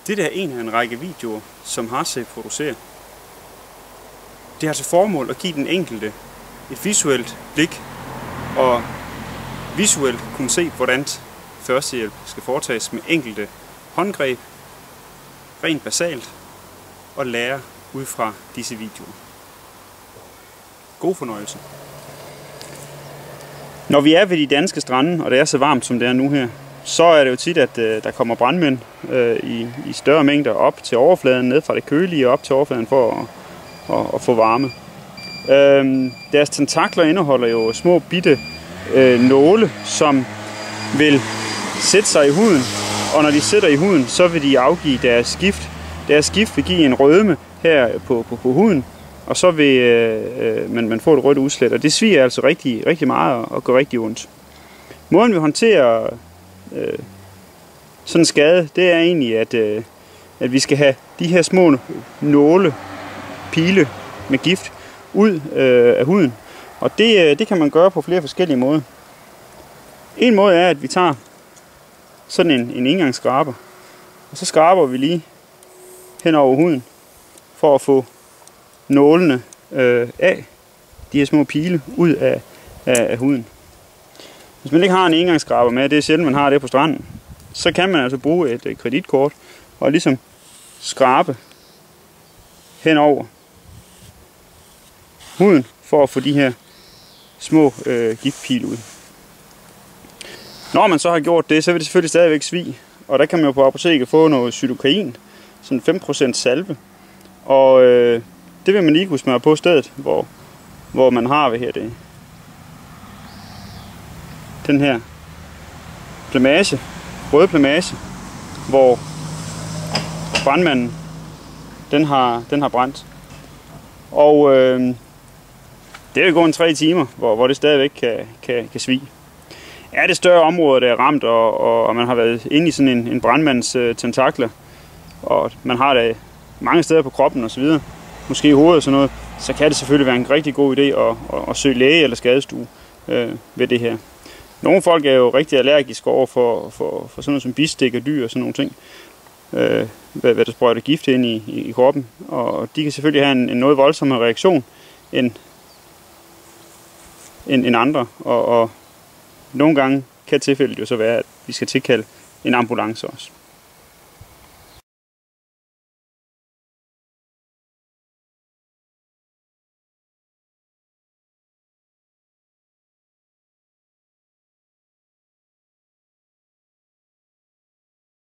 Dette er en af en række videoer, som Harsafe producerer. Det har til formål at give den enkelte et visuelt blik og visuelt kunne se, hvordan førstehjælp skal foretages med enkelte håndgreb, rent basalt, og lære ud fra disse videoer. God fornøjelse. Når vi er ved de danske strande, og det er så varmt som det er nu her, så er det jo tit, at der kommer brandmænd i større mængder op til overfladen, ned fra det kølige op til overfladen for at få varme. Deres tentakler indeholder jo små bitte nåle, som vil sætte sig i huden, og når de sætter i huden, så vil de afgive deres gift. Deres gift vil give en rødme her på huden, og så vil man få et rødt udslæt, og det sviger altså rigtig meget og går rigtig ondt. Måden vi håndterer sådan en skade, det er egentlig, at vi skal have de her små nåle, pile med gift ud af huden, og det kan man gøre på flere forskellige måder. En måde er, at vi tager sådan en engangsskraber, og så skraber vi lige hen over huden for at få nålene af, de her små pile, ud af huden. Hvis man ikke har en engangsskraber med, det er sjældent man har det på stranden, så kan man altså bruge et kreditkort og ligesom skrabe hen over huden for at få de her små giftpile ud. Når man så har gjort det, så vil det selvfølgelig stadigvæk svie, og der kan man jo på apoteket få noget cytokain, sådan 5% salve, og det vil man lige kunne smøre på stedet, hvor man har ved her den her plamage, røde plamage, hvor brandmanden den har brændt. Og det vil gå 3 timer, hvor det stadigvæk kan svie. Er det større områder, der er ramt, og man har været inde i sådan en brandmands tentakler, og man har det mange steder på kroppen og så videre, måske i hovedet og sådan noget, så kan det selvfølgelig være en rigtig god idé at søge læge eller skadestue ved det her. Nogle folk er jo rigtig allergiske over for sådan noget som bistik og dyr og sådan nogle ting, hvad der sprøjter gift ind i kroppen, og de kan selvfølgelig have en noget voldsommere reaktion end andre, og nogle gange kan tilfældet jo så være, at vi skal tilkalde en ambulance også.